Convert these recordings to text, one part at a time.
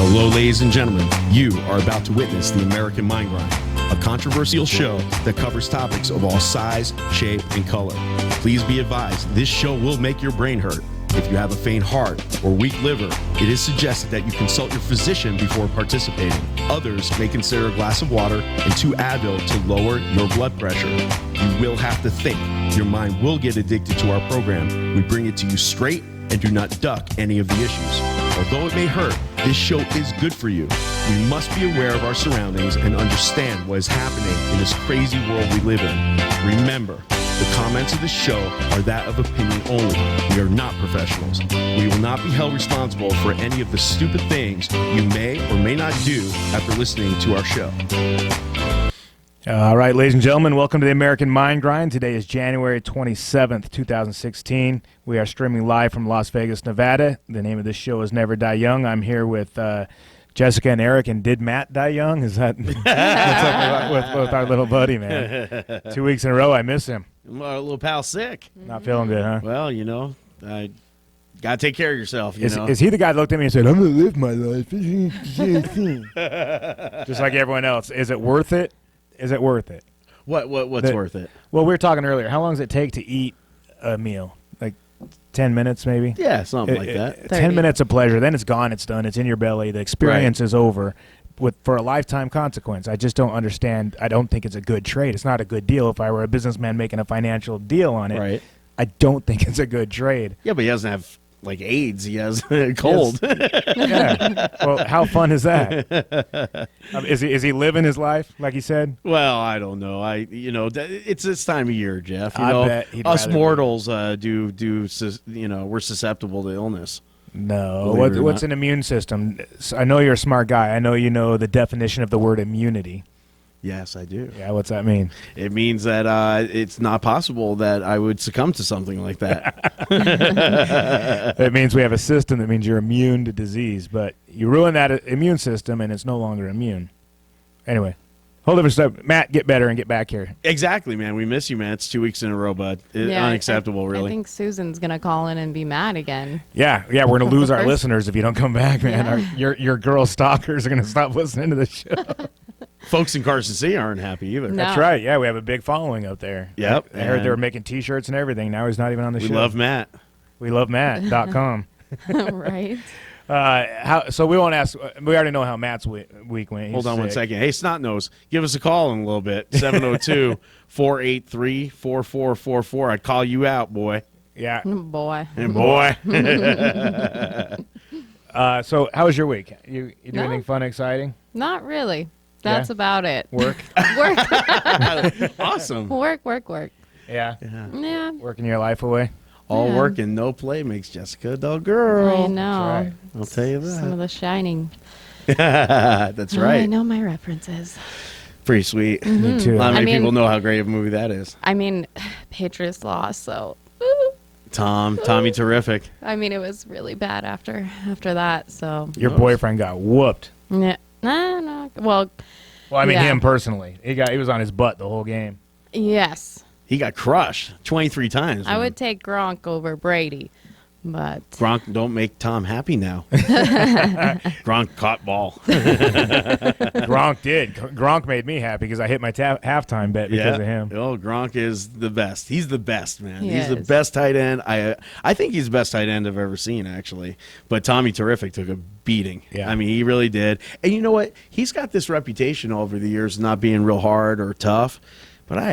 Hello, ladies and gentlemen. You are about to witness the American Mind Grind, a controversial show that covers topics of all size, shape, and color. Please be advised, this show will make your brain hurt. If you have a faint heart or weak liver, it is suggested that you consult your physician before participating. Others may consider a glass of water and 2 Advil to lower your blood pressure. You will have to think. Your mind will get addicted to our program. We bring it to you straight and do not duck any of the issues. Although it may hurt, this show is good for you. We must be aware of our surroundings and understand what is happening in this crazy world we live in. Remember, the comments of the show are that of opinion only. We are not professionals. We will not be held responsible for any of the stupid things you may or may not do after listening to our show. All right, ladies and gentlemen, welcome to the American Mind Grind. Today is January 27th, 2016. We are streaming live from Las Vegas, Nevada. The name of this show is Never Die Young. I'm here with Jessica and Eric. And did Matt die young? Is that what's up with our little buddy, man? 2 weeks in a row, I miss him. Our little pal sick. Not feeling good, huh? Well, you know, got to take care of yourself, you know. Is he the guy that looked at me and said, I'm going to live my life? Just like everyone else. Is it worth it? Is it worth it? What's worth it? Well, we were talking earlier. How long does it take to eat a meal? Like 10 minutes maybe? Yeah, something like that. 10 minutes of pleasure. Then it's gone. It's done. It's in your belly. The experience is over for a lifetime consequence. I just don't understand. I don't think it's a good trade. It's not a good deal. If I were a businessman making a financial deal on it, I don't think it's a good trade. Yeah, but he doesn't have like AIDS. He has cold. Yeah. Well, how fun is that? Is he living his life like he said? Well, I don't know. It's this time of year, Jeff. You I know, bet he'd us rather mortals we're susceptible to illness. No. What's an immune system? I know you're a smart guy. I know you know the definition of the word immunity. Yes, I do. Yeah, what's that mean? It means that it's not possible that I would succumb to something like that. It means we have a system that means you're immune to disease, but you ruin that immune system and it's no longer immune. Anyway, whole different stuff. Matt, get better and get back here. Exactly, man. We miss you, man. It's 2 weeks in a row, bud. Unacceptable, really. I think Susan's going to call in and be mad again. Yeah, we're going to lose our listeners if you don't come back, man. Yeah. Your girl stalkers are going to stop listening to the show. Folks in Carson City aren't happy either. No. That's right. Yeah, we have a big following up there. Yep. I heard they were making T-shirts and everything. Now he's not even on the show. We love Matt. We love Matt.com. Right. So we won't ask. We already know how Matt's week went. Hold on 1 second. Hey, Snotnose, give us a call in a little bit. 702-483-4444. I'd call you out, boy. Yeah. Boy. And boy. So how was your week? You do anything fun, exciting? Not really. That's about it. Work? Work. Awesome. Work. Yeah. Yeah. Working your life away? All work and no play makes Jessica a dull girl. I know. Right. I'll tell you Some of that. The Shining. That's I right. know my references. Pretty sweet. Me too. Not many I mean- people know how great of a movie that is. I mean, Patriots lost, so. Tommy Terrific. I mean, it was really bad after that, so. Your boyfriend got whooped. Yeah. No. Well, Well, I mean Yeah. him personally. He was on his butt the whole game. yes. He got crushed 23 times. I would take Gronk over Brady, but. Gronk don't make Tom happy now. Gronk caught ball. Gronk did. Gronk made me happy because I hit my halftime bet because of him. Oh, Gronk is the best. He's the best, man. He He's the is. best tight end. I think he's the best tight end I've ever seen, actually. But Tommy Terrific took a beating. Yeah. I mean, he really did. And you know what? He's got this reputation over the years of not being real hard or tough. But I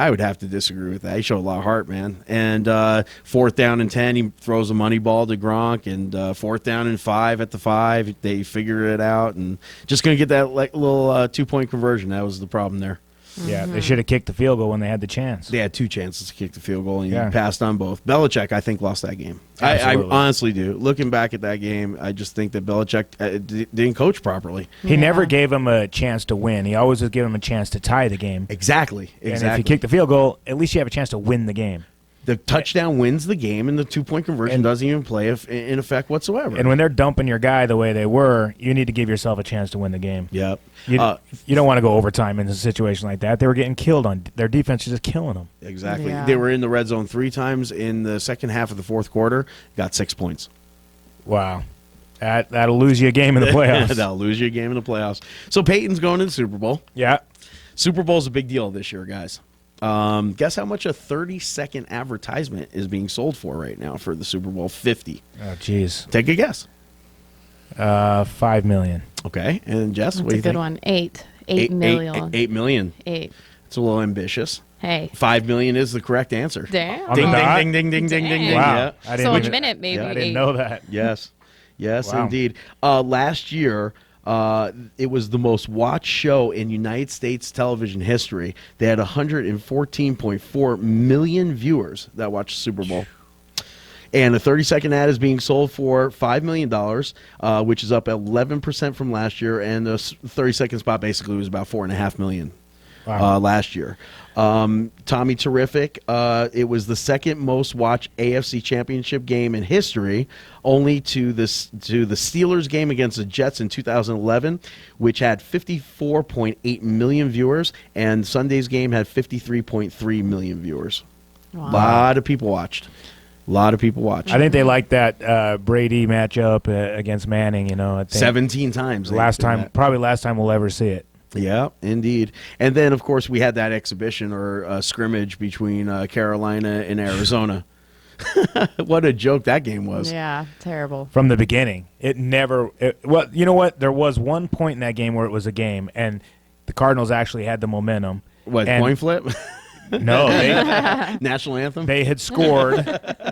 would have to disagree with that. He showed a lot of heart, man. And 4th down and 10, he throws a money ball to Gronk. And 4th down and 5 at the 5, they figure it out. And just going to get that little 2-point conversion. That was the problem there. Yeah, they should have kicked the field goal when they had the chance. They had 2 chances to kick the field goal, and he Yeah. passed on both. Belichick, I think, lost that game. I Absolutely. honestly do. Looking back at that game, I just think that Belichick didn't coach properly. He never gave him a chance to win. He always would give him a chance to tie the game. Exactly. And if you kick the field goal, at least you have a chance to win the game. The touchdown wins the game, and the 2-point conversion And- doesn't even play in effect whatsoever. And when they're dumping your guy the way they were, you need to give yourself a chance to win the game. Yep. You don't want to go overtime in a situation like that. They were getting killed on their defense is just killing them. Exactly. Yeah. They were in the red zone 3 times in the second half of the 4th quarter, got 6 points. Wow. That'll lose you a game in the playoffs. That'll lose you a game in the playoffs. So Peyton's going to the Super Bowl. Yeah. Super Bowl's a big deal this year, guys. Guess how much a 30-second advertisement is being sold for right now for the Super Bowl 50? Oh, jeez. Take a guess. $5 million. Okay. And Jess, That's what do a you good think? one. $8 million. 8 million. 8. It's a little ambitious. Hey. 5 million is the correct answer. Damn. On the Ding, dot? ding, ding, ding, ding, ding, ding. Wow. Yeah. I So even- a minute, maybe. I didn't 8. know that. Yes. Yes, Wow. indeed. Last year, it was the most watched show in United States television history. They had 114.4 million viewers that watched the Super Bowl. And a 30-second ad is being sold for $5 million, which is up 11% from last year. And the 30-second spot basically was about $4.5 million last year. Tommy Terrific, it was the second most watched AFC Championship game in history, only to the Steelers game against the Jets in 2011, which had 54.8 million viewers, and Sunday's game had 53.3 million viewers. Wow. A lot of people watched. I think they like that Brady matchup against Manning. You know, I think 17 times. probably last time we'll ever see it. Yeah, indeed. And then, of course, we had that exhibition or scrimmage between Carolina and Arizona. What a joke that game was. Yeah, terrible. From the beginning, well, you know what? There was one point in that game where it was a game, and the Cardinals actually had the momentum. What, And- coin flip? No, National anthem? they had scored,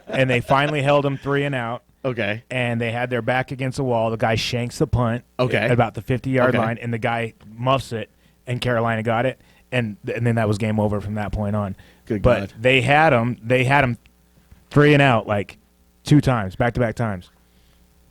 and they finally held them 3 and out. Okay. And they had their back against the wall. The guy shanks the punt Okay. at about the 50-yard Okay. line, and the guy muffs it, and Carolina got it, and then that was game over from that point on. Good but God. they had him 3 and out like 2 times, back-to-back times.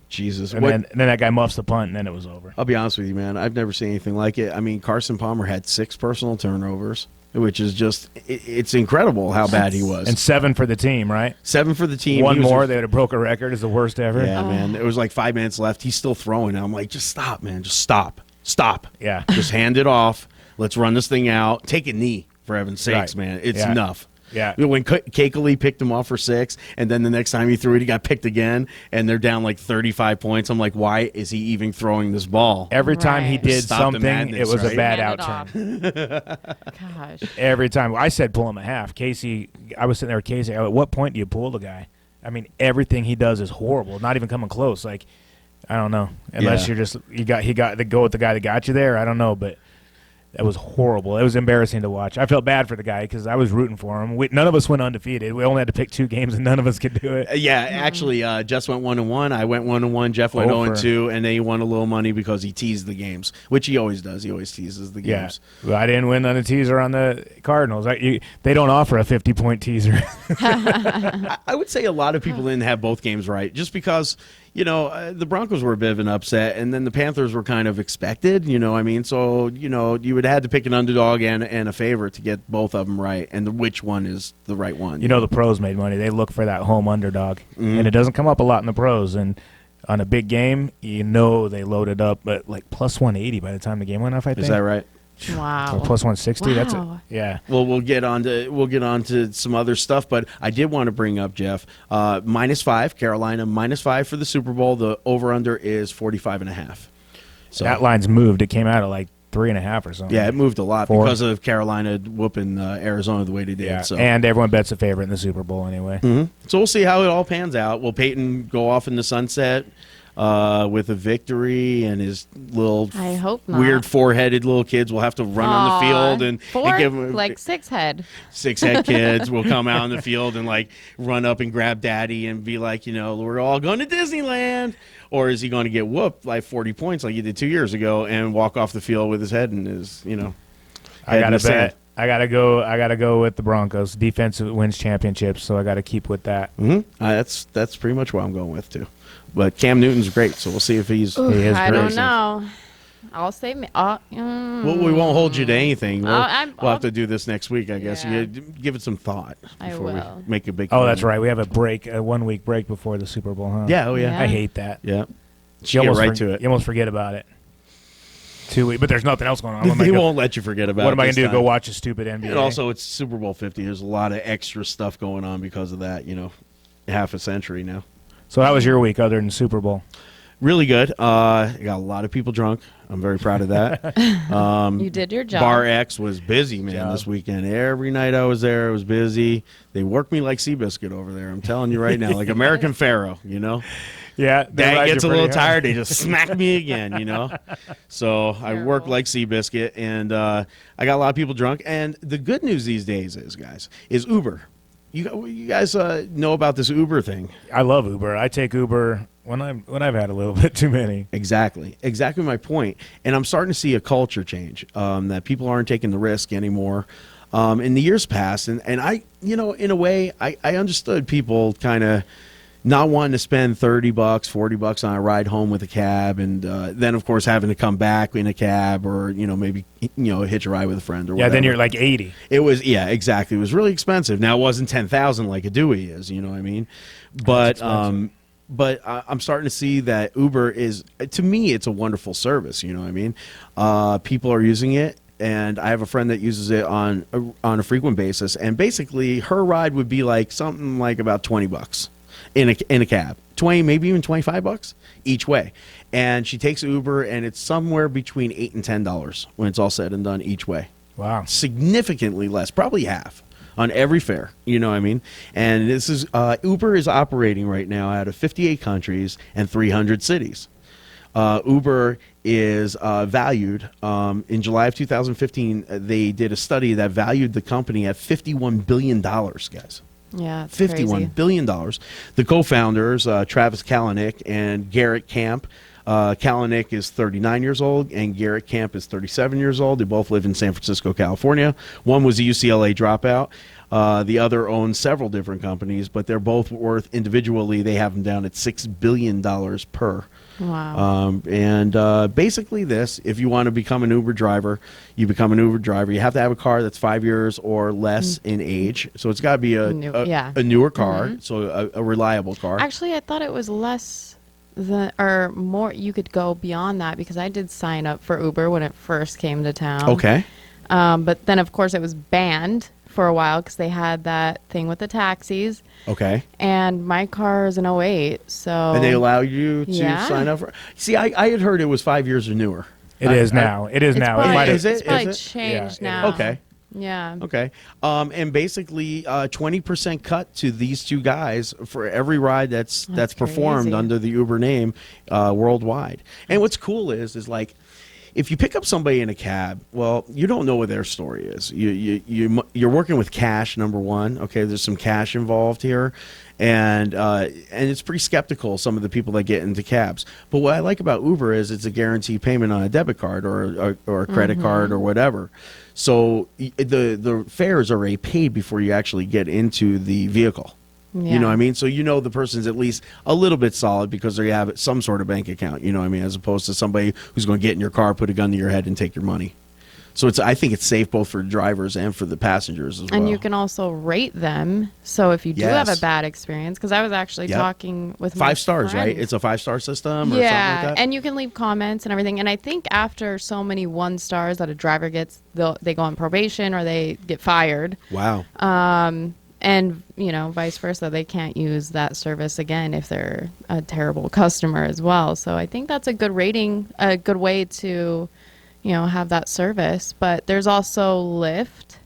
Jesus. And then that guy muffs the punt, and then it was over. I'll be honest with you, man. I've never seen anything like it. I mean, Carson Palmer had 6 personal turnovers, which is just, it's incredible how bad he was. And 7 for the team, right? 7 for the team. One He was more, they would have broke a record as the worst ever. Yeah, man. It was like 5 minutes left. He's still throwing. And I'm like, just stop, man. Just stop. Stop. Yeah. Just hand it off. Let's run this thing out. Take a knee, for heaven's sakes, Right. man. It's Yeah. enough. Yeah. When Cakeley picked him off for 6, and then the next time he threw it, he got picked again, and they're down like 35 points. I'm like, why is he even throwing this ball? Every time he Right. did Stop the something, madness, it was right? a bad Hand it outturn. off. Gosh. Every time. I said pull him a half. Casey, I was sitting there with Casey. At what point do you pull the guy? I mean, everything he does is horrible. Not even coming close. Like, I don't know. Unless Yeah. you're just he got to go with the guy that got you there. I don't know, but that was horrible. It was embarrassing to watch. I felt bad for the guy because I was rooting for him. None of us went undefeated. We only had to pick 2 games, and none of us could do it. Yeah, actually, Jess went 1-1. I went 1-1. Jeff went Oh, 0-2, and then he won a little money because he teased the games, which he always does. He always teases the Yeah, games. well, I didn't win on the teaser on the Cardinals. They don't offer a 50-point teaser. I would say a lot of people didn't have both games right, just because, the Broncos were a bit of an upset, and then the Panthers were kind of expected, I mean? So, you would have had to pick an underdog and a favorite to get both of them right, and which one is the right one. The pros made money. They look for that home underdog, Mm-hmm. and it doesn't come up a lot in the pros. And on a big game, they loaded up, but like plus 180 by the time the game went off. I think Is that right? Wow. Or plus 160. That's it. Wow. Yeah. Well, we'll get on to some other stuff, but I did want to bring up, Jeff, -5, Carolina, -5 for the Super Bowl. The over-under is 45.5. So That line's moved. It came out at like 3.5 or something. yeah, it moved a lot 4. because of Carolina whooping Arizona the way they did. Yeah. So. And everyone bets a favorite in the Super Bowl anyway. So we'll see how it all pans out. Will Peyton go off in the sunset with a victory, and his little I hope not. weird 4-headed little kids will have to run on the field and 4, give him like 6 head. 6-head kids will come out on the field and like run up and grab daddy and be like, we're all going to Disneyland? Or is he going to get whooped like 40 points like he did 2 years ago and walk off the field with his head in his, I head in gotta the sand? bet. I gotta go with the Broncos. Defense wins championships, so I gotta keep with that. That's pretty much what I'm going with too. But Cam Newton's great, so we'll see if he's. He is I great. don't know. I'll say. Well, we won't hold you to anything. We'll I'll- have to do this next week, I guess. Yeah. You give it some thought I before will. we make a big. Oh, that's commitment. right. We have a 1-week break before the Super Bowl, huh? Yeah. Oh, yeah. Yeah. I hate that. Yeah. You Get almost right to it. You almost forget about it. 2 weeks, but there's nothing else going on. What am I They gonna- won't let you forget about it. What am I going this to do? time. Go watch a stupid NBA? And also, it's Super Bowl 50. There's a lot of extra stuff going on because of that. Half a century now. So how was your week other than Super Bowl? Really good. I got a lot of people drunk. I'm very proud of that. You did your job. Bar X was busy, man, this weekend. Every night I was there, it was busy. They worked me like Seabiscuit over there. I'm telling you right now, like American Pharaoh, you know? Yeah, Dad gets a little tired. They just smack me again, you know? So I worked like Seabiscuit, and I got a lot of people drunk. And the good news these days is Uber. You guys know about this Uber thing. I love Uber. I take Uber when I've had a little bit too many. Exactly my point. And I'm starting to see a culture change, that people aren't taking the risk anymore. In the years past, and I, in a way, I understood people kind of not wanting to spend $30, $40 on a ride home with a cab, and then of course having to come back in a cab, or maybe hitch a ride with a friend or whatever. Yeah, then you're like 80. It was exactly. It was really expensive. Now it wasn't 10,000 like a Dewey is. You know what I mean? But I'm starting to see that Uber is, to me, it's a wonderful service. You know what I mean? People are using it. And I have a friend that uses it on a frequent basis, and basically her ride would be like something like about $20 in a cab, 20, maybe even $25 each way. And she takes Uber, and it's somewhere between $8 and $10 when it's all said and done each way. Wow, significantly less, probably half on every fare. You know what I mean? And this is Uber is operating right now out of 58 countries and 300 cities. Uber is valued in July of 2015. They did a study that valued the company at $51 billion, guys. Yeah, it's $51 crazy. billion. The co-founders, Travis Kalanick and Garrett Camp. Kalanick is 39 years old, and Garrett Camp is 37 years old. They both live in San Francisco, California. One was a UCLA dropout. The other owns several different companies, but they're both worth individually. They have them down at $6 billion per. Wow. And basically this, if you want to become an Uber driver, you become an Uber driver. You have to have a car that's 5 years or less in age. So it's got to be a newer car, so a reliable car. Actually, I thought it was less or more. You could go beyond that, because I did sign up for Uber when it first came to town. Okay. But then, of course, it was banned for a while because they had that thing with the taxis. Okay. And my car is an '08, so. And they allow you to sign up for. See, I had heard it was 5 years or newer. It is now. It is It's now. probably, It might it's have. probably Is it? changed Yeah, now. Okay. Yeah. Okay. And basically 20% cut to these two guys for every ride that's performed crazy. under the Uber name worldwide. And what's cool is like, if you pick up somebody in a cab, well, you don't know what their story is. You're working with cash, number one. Okay, there's some cash involved here, and it's pretty skeptical, some of the people that get into cabs. But what I like about Uber is it's a guaranteed payment on a debit card or a credit card or whatever. So the fares are already paid before you actually get into the vehicle. Yeah. You know what I mean? So the person's at least a little bit solid because they have some sort of bank account, you know what I mean, as opposed to somebody who's going to get in your car, put a gun to your head, and take your money. So I think it's safe both for drivers and for the passengers as well. And you can also rate them. So if you do have Yes. a bad experience, because I was actually talking with my 5 stars, friend. right? It's a 5-star system or something like that? And you can leave comments and everything. And I think after so many 1 stars that a driver gets, they go on probation or they get fired. Wow. And, vice versa. They can't use that service again if they're a terrible customer as well. So I think that's a good rating, a good way to, have that service. But there's also Lyft,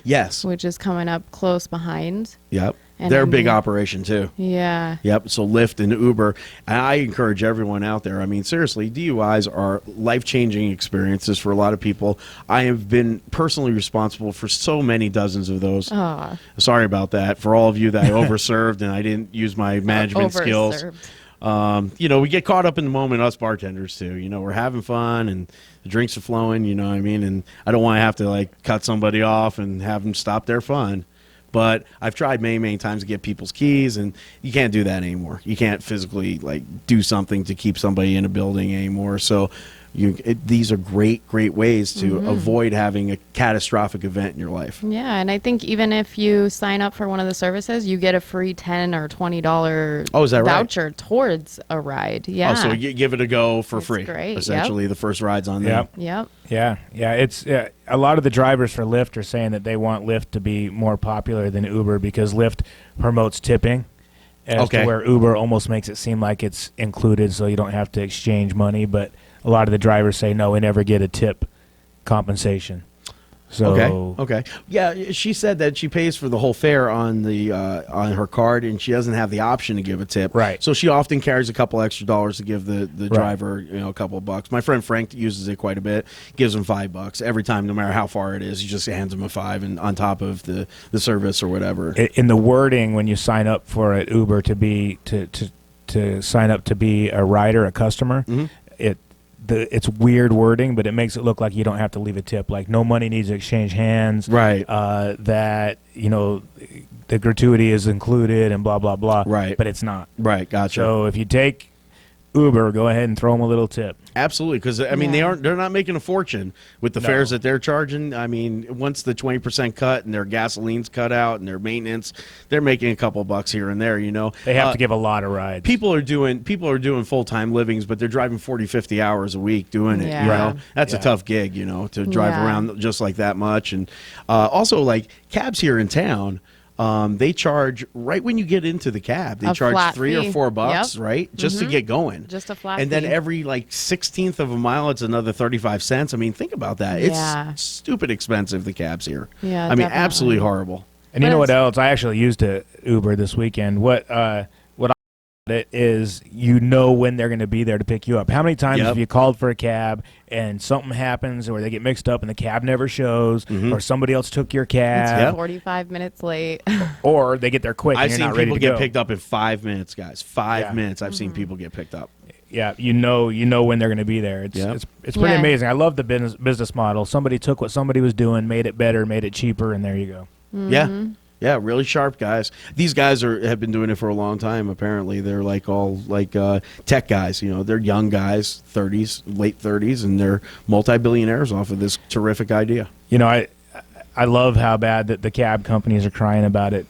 Yes. which is coming up close behind. Yep. And They're I a big mean- operation too. Yeah. Yep. So Lyft and Uber. And I encourage everyone out there. I mean, seriously, DUIs are life-changing experiences for a lot of people. I have been personally responsible for so many dozens of those. Oh, Sorry about that. For all of you that I overserved and I didn't use my management skills. overserved. We get caught up in the moment, us bartenders too. We're having fun and the drinks are flowing, you know what I mean? And I don't want to have to cut somebody off and have them stop their fun. But I've tried many, many times to get people's keys, and you can't do that anymore. You can't physically do something to keep somebody in a building anymore. So these are great, great ways to avoid having a catastrophic event in your life. Yeah, and I think even if you sign up for one of the services, you get a free $10 or $20 is that right? voucher towards a ride. Yeah. Oh, so you give it a go for It's free. great, Essentially, the first ride's on them. Yep. Yep. Yeah. It's a lot of the drivers for Lyft are saying that they want Lyft to be more popular than Uber because Lyft promotes tipping, as Okay. to where Uber almost makes it seem like it's included, so you don't have to exchange money. But a lot of the drivers say no, we never get a tip compensation. So Okay. Yeah, she said that she pays for the whole fare on the on her card, and she doesn't have the option to give a tip. Right. So she often carries a couple extra dollars to give the driver, a couple of bucks. My friend Frank uses it quite a bit. Gives him $5 every time, no matter how far it is. He just hands him a $5 and on top of the service or whatever. in the wording when you sign up for an Uber to sign up to be a rider, a customer, it's weird wording, but it makes it look like you don't have to leave a tip. Like no money needs to exchange hands. Right. That the gratuity is included and blah blah blah. Right. But it's not. Right. Gotcha. So if you take Uber, go ahead and throw them a little tip. Absolutely, because I mean Yeah. they're not making a fortune with the No. fares that they're charging. I mean, once the 20% cut and their gasoline's cut out and their maintenance, they're making a couple bucks here and there. They have to give a lot of rides. People are doing full-time livings, but they're driving 40, 50 hours a week doing it. Yeah. You know, Right. that's Yeah. a tough gig. To drive Yeah. around just like that much, and also like cabs here in town. They charge right when you get into the cab. They A charge flat $3 or fee. $4, Yep. right, just to get going. Just a flat and then fee. every like 16th of a mile, it's another 35 cents. I mean, think about that. Yeah. It's stupid expensive. The cabs here. Yeah, I mean, definitely. absolutely horrible. And you But know what it's- else? I actually used a Uber this weekend. What I it is when they're going to be there to pick you up. How many times Yep. have you called for a cab and something happens or they get mixed up and the cab never shows or somebody else took your It's cab 45 minutes late. or they get there quick and I've you're seen not ready people to get go. picked up in 5 minutes, guys. 5 Yeah. minutes. I've seen people get picked up. Yeah, you know when they're going to be there. It's Yep. it's pretty Yeah. amazing. I love the business model. Somebody took what somebody was doing, made it better, made it cheaper, and there you go. Yeah. Yeah, really sharp guys. These guys have been doing it for a long time. Apparently, they're all tech guys. They're young guys, 30s, late 30s, and they're multi-billionaires off of this terrific idea. I love how bad that the cab companies are crying about it.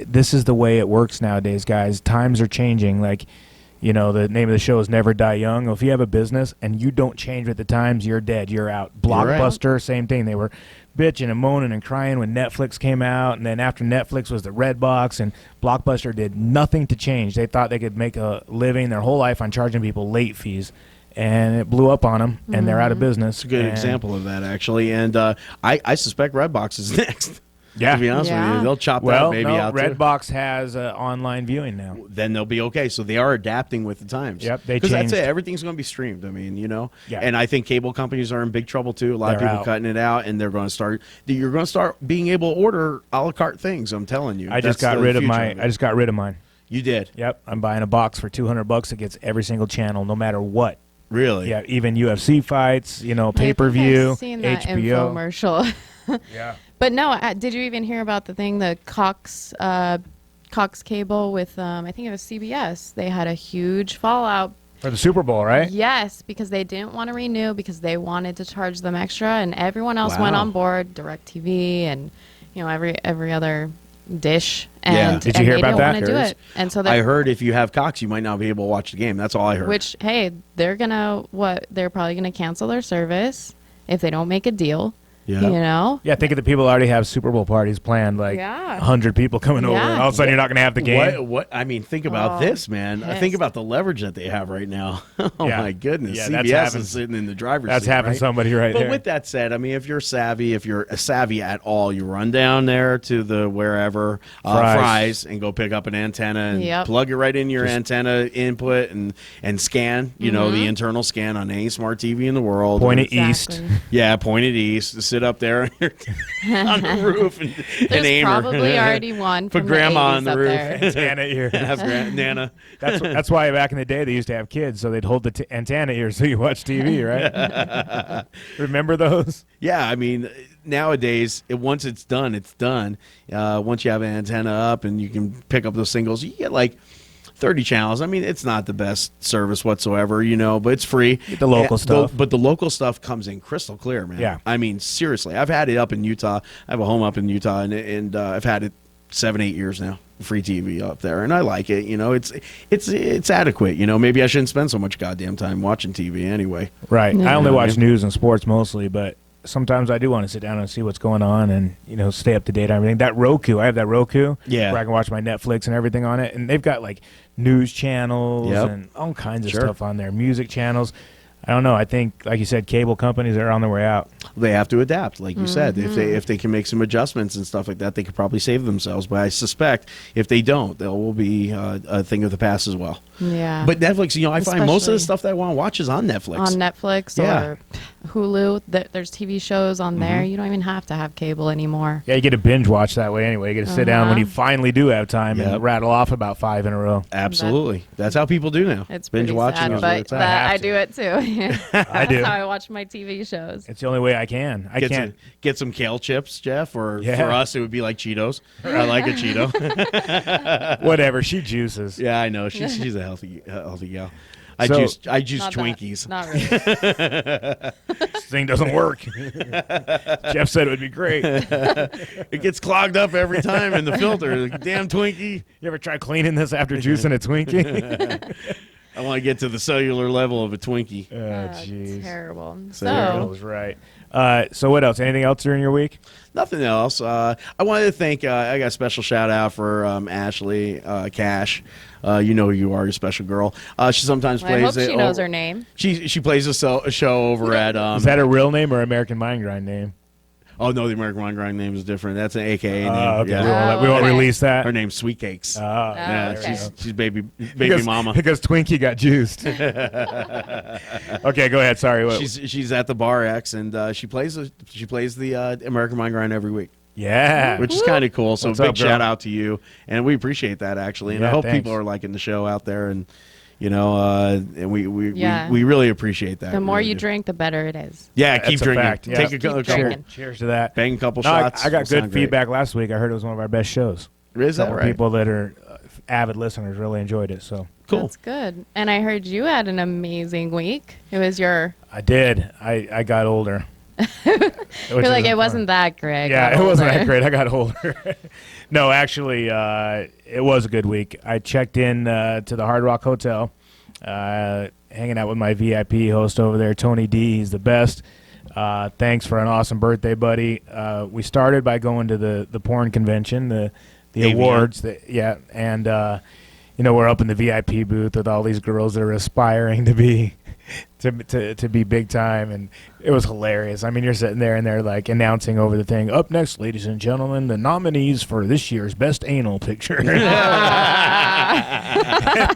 This is the way it works nowadays, guys. Times are changing. The name of the show is Never Die Young. Well, if you have a business and you don't change with the times, you're dead. You're out. You're right. Blockbuster, same thing. They were bitching and moaning and crying when Netflix came out, and then after Netflix was the Redbox, and Blockbuster did nothing to change. They thought they could make a living their whole life on charging people late fees, and it blew up on them, and they're out of business. It's a good example of that, actually. And I suspect Redbox is next. Yeah. To be honest with Yeah. you, they'll chop Well, that baby no, out too. Redbox has online viewing now. Then they'll be okay. So they are adapting with the times. Yep, they Because that's changed. it. Everything's going to be streamed. I mean, Yeah. And I think cable companies are in big trouble too. A lot of They're people out. cutting it out, and they're going to start. You're going to start being able to order a la carte things. I'm telling you. I just That's got the rid of future my. it. I just got rid of mine. You did. Yep, I'm buying a box for $200 that gets every single channel, no matter what. Really? Yeah, even UFC fights, I think pay-per-view, I've seen that HBO. infomercial. Yeah. But no, did you even hear about the thing, the Cox cable with, I think it was CBS? They had a huge fallout. For the Super Bowl, right? Yes, because they didn't want to renew because they wanted to charge them extra, and everyone else went Wow. on board, DirecTV and every other dish. Yeah. And, Did you and hear they about didn't that? want to do it. And so I heard if you have Cox, you might not be able to watch the game. That's all I heard. which hey, they're probably gonna cancel their service if they don't make a deal. Yeah. You know? Yeah, think of the people who already have Super Bowl parties planned, like Yeah. 100 people coming over, Yeah. and all of a sudden you're not going to have the game. What? I mean, think about Oh, this, man. pissed. Think about the leverage that they have right now. Oh Yeah. my goodness. Yeah, that's CBS having- is sitting in the driver's That's seat. having right? somebody right But there. with that said, I mean, if you're savvy at all, you run down there to the wherever Fry's. and go pick up an antenna and Yep. plug it right in your antenna input and scan. You know, the internal scan on any smart TV in the world. Point it Exactly. east. Yeah, point it east. Sit up there on the roof and There's aim her. probably already one Put from grandma the 80s on the up roof. there. Antenna ear. Have Nana. That's why back in the day they used to have kids, so they'd hold the antenna ear so you watch TV, right? Remember those? Yeah, I mean, nowadays, once it's done, it's done. Once you have an antenna up and you can pick up those singles, you get like 30 channels. I mean, it's not the best service whatsoever, but it's free. Get the local stuff. But the local stuff comes in crystal clear, man. Yeah. I mean, seriously, I've had it up in Utah. I have a home up in Utah, and I've had it 7-8 years now. Free TV up there, and I like it. It's adequate. Maybe I shouldn't spend so much goddamn time watching TV anyway. Right. Yeah. I only Yeah, watch man. news and sports mostly, but sometimes I do want to sit down and see what's going on and, stay up to date on everything. That Roku, I have that Roku Yeah. where I can watch my Netflix and everything on it. And they've got like news channels Yep. and all kinds of Sure. stuff on there, music channels. I don't know. I think, like you said, cable companies are on their way out. They have to adapt, like you said. If they can make some adjustments and stuff like that, they could probably save themselves. But I suspect if they don't, there will be a thing of the past as well. Yeah. But Netflix, I find most of the Especially stuff that I want to watch is on Netflix. on Netflix Yeah. or Hulu, there's TV shows on there. You don't even have to have cable anymore. Yeah, you get to binge watch that way anyway. You get to sit down when you finally do have time Yep. and rattle off about 5 in a row. Absolutely, that's how people do now. It's binge pretty watching sad, is where but it's at. that, have I to. do it too. I do. That's how I watch my TV shows. It's the only way I can. I can't. Get some kale chips, Jeff, or Yeah. for us it would be like Cheetos. I like a Cheeto. Whatever. She juices. Yeah, I know she's a healthy gal. I So- juice Not Twinkies. That, not really. This thing doesn't work. Jeff said it would be great. It gets clogged up every time in the filter. Damn Twinkie. You ever try cleaning this after juicing a Twinkie? I want to get to the cellular level of a Twinkie. Oh, jeez. Terrible. So- That So, was right. So what else? Anything else during your week? Nothing else. I wanted to thank. I got a special shout out for Ashley Cash. You know who you are, your special girl. She sometimes I hope plays. she knows her name. She plays a show over at. Is that a real name or American Mind Grind name? Oh no, the American Mind Grind name is different. That's an AKA name. Okay. Yeah. We won't okay. release that. Her name's Sweet Cakes. Yeah, yeah, okay. she's baby because, mama. Because Twinkie got juiced. Okay, go ahead. Sorry. What? She's at the Bar X and she plays the American Mind Grind every week, Yeah. which is kind of cool. So What's big up, girl? shout out to you, and we appreciate that actually. And I Yeah, hope thanks. people are liking the show out there, and and Yeah. we really appreciate that. The more really you do. drink, the better it is. Yeah, That's keep a drinking. fact, yeah. Take a Keep couple, drinking. Cheers to that. bang a couple No, shots. I got It'll sound good great. feedback last week. I heard it was one of our best shows. Is that Couple right? people that are avid listeners really enjoyed it. So Cool. That's good. And I heard you had an amazing week. It was your. I did. I got older. You're like, it wasn't that great. Yeah, Got it wasn't older. that great. I got older. No, actually, it was a good week. I checked in to the Hard Rock Hotel, hanging out with my VIP host over there, Tony D. He's the best. Thanks for an awesome birthday, buddy. We started by going to the porn convention, the AVN. awards. And we're up in the VIP booth with all these girls that are aspiring to be to be big time, and it was hilarious. I mean, you're sitting there and they're like announcing over the thing. Up next, ladies and gentlemen, the nominees for this year's best anal picture.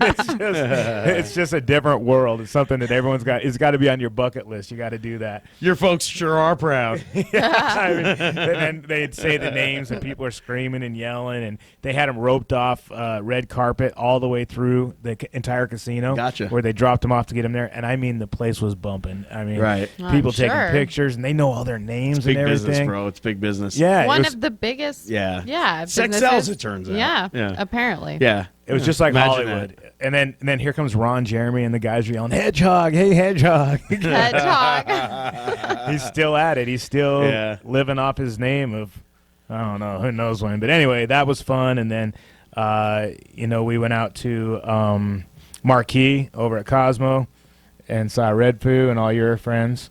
it's just a different world. It's something that everyone's got. It's got to be on your bucket list. You got to do that. Your folks sure are proud. I mean, and then they'd say the names, and people are screaming and yelling, and they had them roped off red carpet all the way through the entire casino. Gotcha. Where they dropped them off to get them there, and I mean, the place was bumping. I mean, Right. people I'm taking sure. pictures, and they know all their names It's big and everything. business, bro. It's big business. Yeah, One it was, of the biggest. Yeah. Yeah. Sex businesses. sells, it turns out. Yeah. Yeah. Apparently. Yeah. it was just like Imagine Hollywood. And then here comes Ron Jeremy, and the guys are yelling, "Hedgehog, hey Hedgehog!" Hedgehog. He's still at it. He's still Yeah. living off his name of, I don't know, who knows when. But anyway, that was fun. And then, we went out to Marquee over at Cosmo and saw Red Poo and all your friends.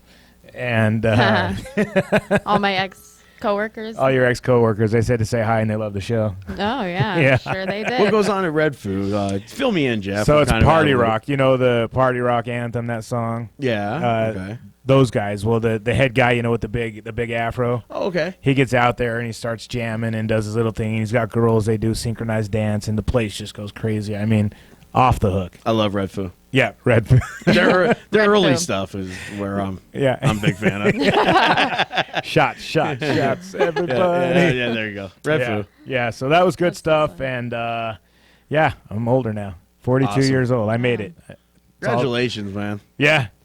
And All my ex-coworkers. all your ex-coworkers, they said to say hi, and they love the show. Oh, yeah. Yeah. Sure they did. What goes on at Red Food? Fill me in, Jeff. So I'm it's kind of Party out of it. Rock. You know the Party Rock anthem, that song? Yeah. Okay. Those guys. Well, the head guy, with the big afro. Oh, okay. He gets out there and he starts jamming and does his little thing. He's got girls. They do synchronized dance, and the place just goes crazy. I mean, off the hook. I love Red Food. Yeah, Red. Their early Food. stuff is where I'm Yeah, a big fan of. shots, everybody. Yeah, there you go. Red yeah. Food. Yeah, so that was good That's stuff, fun. and I'm older now, 42 Awesome. years old. I made it. It's all- Congratulations, man.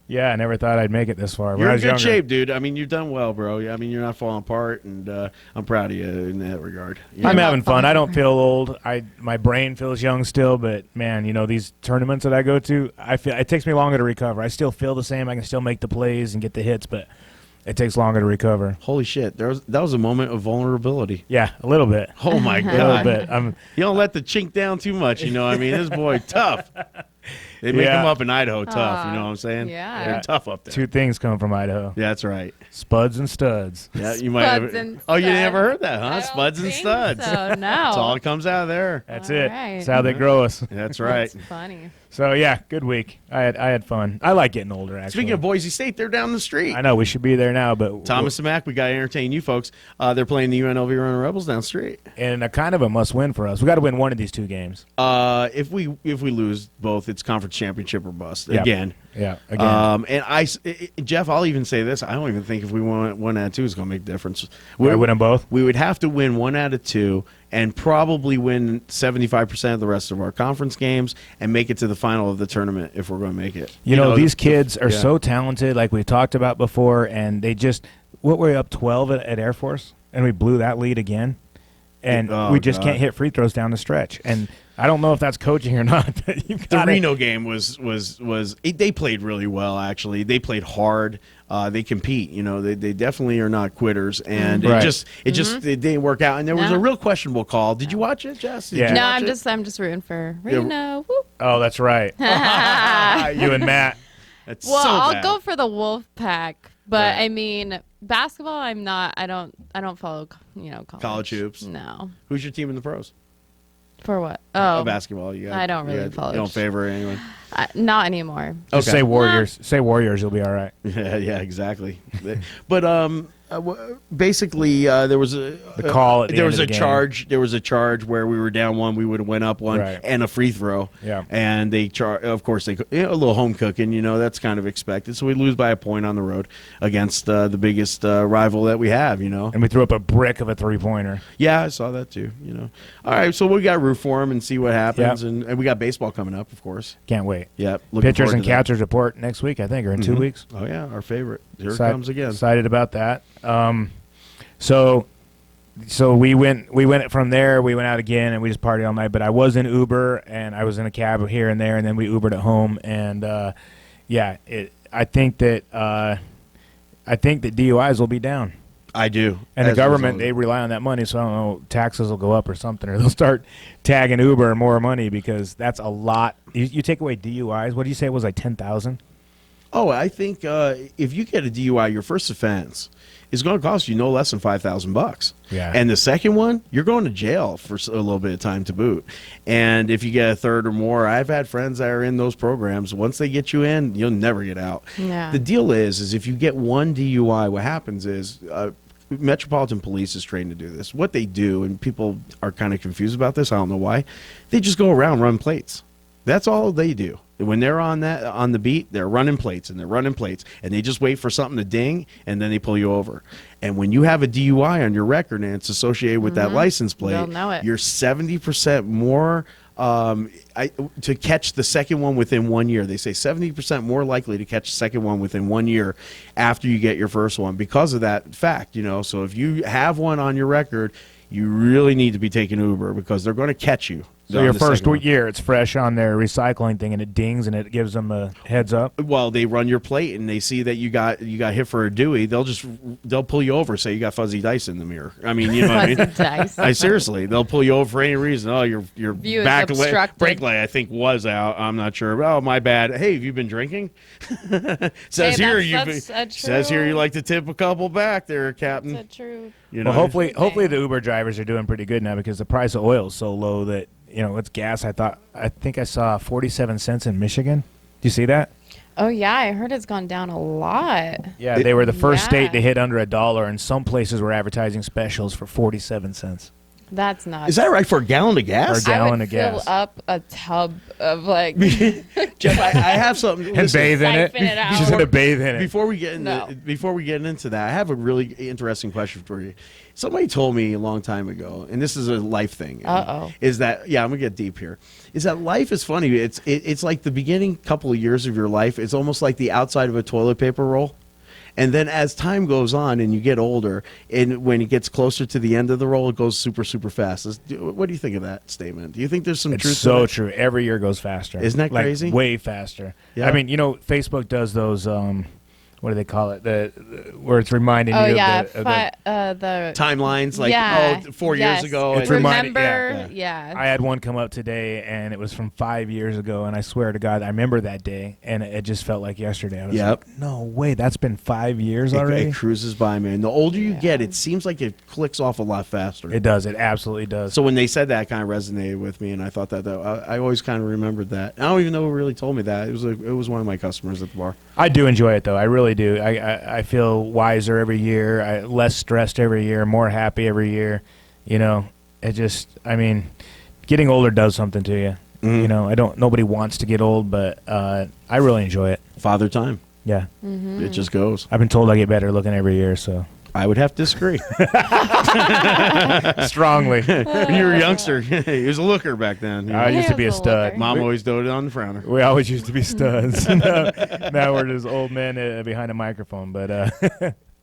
Yeah, I never thought I'd make it this far. When You're I in was good younger. shape, dude. I mean, you've done well, bro. I mean, you're not falling apart, and I'm proud of you in that regard. You I'm know? having fun. I don't feel old. My brain feels young still, but man, these tournaments that I go to, I feel it takes me longer to recover. I still feel the same. I can still make the plays and get the hits, but it takes longer to recover. Holy shit! That was a moment of vulnerability. Yeah, a little bit. Oh my A little god! bit. You don't let the chink down too much. I mean, this boy tough. They make Yeah. them up in Idaho tough. You know what I'm saying? Yeah. They're tough up there. Two things come from Idaho: Yeah, that's right. Spuds and studs. Yeah, you might have. Spuds and Oh, you studs. never heard that, huh? I don't Spuds and think studs. So, no. That's all that comes out of there. That's All it. right. That's how they grow us. That's right. That's funny. So yeah, good week. I had fun. I like getting older. Actually, Speaking of Boise State, they're down the street. I know we should be there now, but Thomas and Mack, we got to entertain you folks. They're playing the UNLV Running Rebels down the street. and a kind of a must-win for us. We got to win one of these two games. If we lose both, it's conference championship or bust Yep. again. Yeah, again. And Jeff, I'll even say this: I don't even think if we won one out of two is going to make a difference. We win them both. We would have to win one out of two, and probably win 75% of the rest of our conference games, and make it to the final of the tournament if we're going to make it. You know, these kids are yeah. so talented, like we talked about before, and they just what were we up 12 at Air Force, and we blew that lead again, and Oh, we just God. can't hit free throws down the stretch. And I don't know if that's coaching or not. But you've The gotta- Reno game was they played really well. Actually, they played hard. They compete. You know, they definitely are not quitters, and Right. it didn't work out. And there was No. a real questionable call. Did you watch it, Jess? Did Yeah. you No, watch I'm just rooting for Reno. Woo. Oh, that's right. You and Matt. That's Well, so I'll bad. go for the Wolf Pack, but Right. I mean, basketball. I'm not. I don't follow. College hoops. No. Who's your team in the pros? For what? Oh, Basketball. You got, I don't really follow You don't it. favor anyone. Not anymore. Just say Warriors. Say Warriors. You'll be all right. Yeah, exactly. But basically, there was a call at the there end was of a the game. charge. There was a charge where we were down one, we would have went up one, Right. and a free throw. Yeah. And they of course a little home cooking. You know, that's kind of expected. So we lose by a point on the road against the biggest rival that we have. You know. And we threw up a brick of a three-pointer. Yeah, I saw that too. You know. All right, so we got root for him and see what happens, Yep. and we got baseball coming up, of course. Can't wait. Yep. looking Pitchers forward and to that. catchers report next week, I think, or in 2 weeks. Oh yeah, our favorite. Here it Exci- comes again. Excited about that. So we went from there. We went out again, and we just partied all night. But I was in Uber, and I was in a cab here and there, and then we Ubered at home. And I think that DUIs will be down. I do. And the As a government, result. they rely on that money, so I don't know, taxes will go up or something, or they'll start tagging Uber more money because that's a lot. You take away DUIs, what do you say it was, like 10,000? Oh, I think if you get a DUI, your first offense is going to cost you no less than $5,000. Yeah. And the second one, you're going to jail for a little bit of time to boot. And if you get a third or more, I've had friends that are in those programs. Once they get you in, you'll never get out. Yeah. The deal is if you get one DUI, what happens is Metropolitan Police is trained to do this. What they do, and people are kind of confused about this, I don't know why, they just go around run plates. That's all they do. When they're on the beat, they're running plates and they just wait for something to ding and then they pull you over. And when you have a DUI on your record and it's associated with that license plate, They'll know it. you're 70% more to catch the second one within 1 year. They say 70% more likely to catch the second one within 1 year after you get your first one because of that fact. You know, so if you have one on your record, you really need to be taking Uber because they're going to catch you. So on your the first second one. year, it's fresh on their recycling thing, and it dings, and it gives them a heads up. Well, they run your plate and they see that you got hit for a Dewey. They'll pull you over, say you got fuzzy dice in the mirror. I mean, you know what I mean? Fuzzy dice. I seriously, they'll pull you over for any reason. Oh, your View is back obstructed. brake light I think was out. I'm not sure. Oh, my bad. Hey, have you been drinking? says Hey, here that's says here true. you like to tip a couple back there, Captain. That's true. You know, Well, hopefully the Uber drivers are doing pretty good now because the price of oil is so low that, you know, it's gas. I think I saw 47 cents in Michigan. Do you see that? Oh yeah, I heard it's gone down a lot. Yeah, they were the first Yeah. state to hit under $1, and some places were advertising specials for 47 cents. That's not. is that right for a gallon of Or gas? ga- I gallon would of fill gas. up a tub of like. Jeff, I have something. And listen, bathe in it. Siphon it out. She's going to bathe in it. Before we get into that, I have a really interesting question for you. Somebody told me a long time ago, and this is a life thing. Uh-oh. Is that I'm gonna get deep here? Is that life is funny? It's like the beginning couple of years of your life. It's almost like the outside of a toilet paper roll. And then as time goes on and you get older, and when it gets closer to the end of the roll, it goes super, super fast. What do you think of that statement? Do you think there's some It's truth so to that? true. Every year goes faster. Isn't that Like, crazy? Way faster. Yeah. I mean, you know, Facebook does those, what what do they call it? Where it's reminding Oh you yeah, of the Timelines, like, yeah, 4 years yes. ago. It's and- reminded- Remember, yeah. yeah. I had one come up today, and it was from 5 years ago, and I swear to God, I remember that day, and it just felt like yesterday. I was Yep. like, no way, that's been 5 years already? It cruises by, man. The older you Yeah. get, it seems like it clicks off a lot faster. It does. It absolutely does. So when they said that, it kind of resonated with me, and I thought that I always kind of remembered that. I don't even know who really told me that. It was one of my customers at the bar. I do enjoy it, though. I really do. I feel wiser every year, less stressed every year, more happy every year. You know, it just, I mean, getting older does something to you. Mhm. You know, nobody wants to get old, but I really enjoy it. Father time. Yeah. It just goes. I've been told I get better looking every year, so. I would have to disagree. Strongly. When you were a youngster, he was a looker back then. I used to be a He was a stud. looker. Mom always doted on the frowner. We always used to be studs. Now we're just old men behind a microphone. But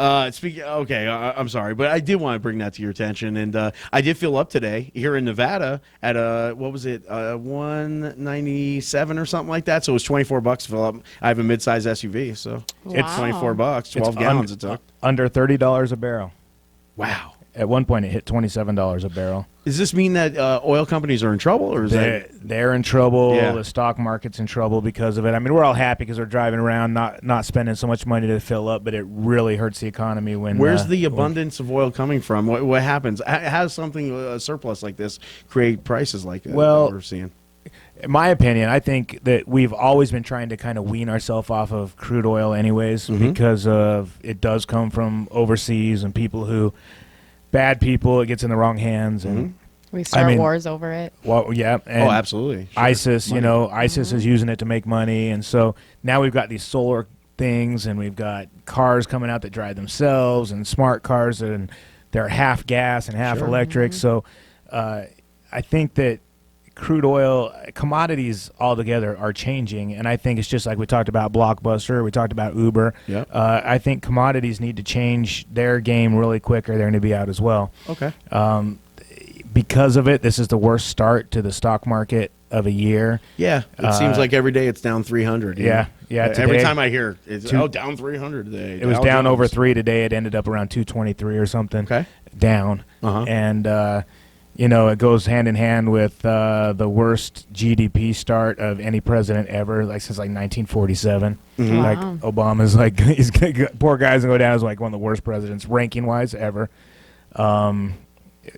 Okay, I'm sorry, but I did want to bring that to your attention, and I did fill up today here in Nevada at what was it, 197 or something like that. So it was $24 to fill up. I have a midsize SUV, so it's Wow. $24, 12 gallons it took. under $30 a barrel. Wow. At one point, it hit $27 a barrel. Does this mean that oil companies are in trouble, or is that? They're in trouble. Yeah. The stock market's in trouble because of it. I mean, we're all happy because we're driving around, not spending so much money to fill up, but it really hurts the economy when. Where's the when- abundance of oil coming from? What happens? How does something a surplus like this create prices like that Well, we're seeing? In my opinion, I think that we've always been trying to kind of wean ourselves off of crude oil, anyways, because of it does come from overseas and people who. Bad people, it gets in the wrong hands, and We start mean- wars over it. well, yeah, and Oh, absolutely. Sure. ISIS, Money. ISIS is using it to make money, and so now we've got these solar things, and we've got cars coming out that drive themselves, and smart cars, and they're half gas and half Sure. electric. So, I think that crude oil commodities altogether are changing, and I think it's just like we talked about Blockbuster, we talked about Uber. Yep. I think commodities need to change their game really quick, or they're going to be out as well. Okay. Because of it, this is the worst start to the stock market of a year. Yeah, it seems like every day it's down 300. you yeah, know? yeah, Every today- time I hear it's down 300 today. It was Dow down over Jones. 3 today. It ended up around 223 or something. Okay. Down. Uh-huh. And, it goes hand in hand with the worst GDP start of any president ever, like since like 1947. Like Wow. Obama's like, poor guy's gonna go down as like one of the worst presidents ranking wise ever.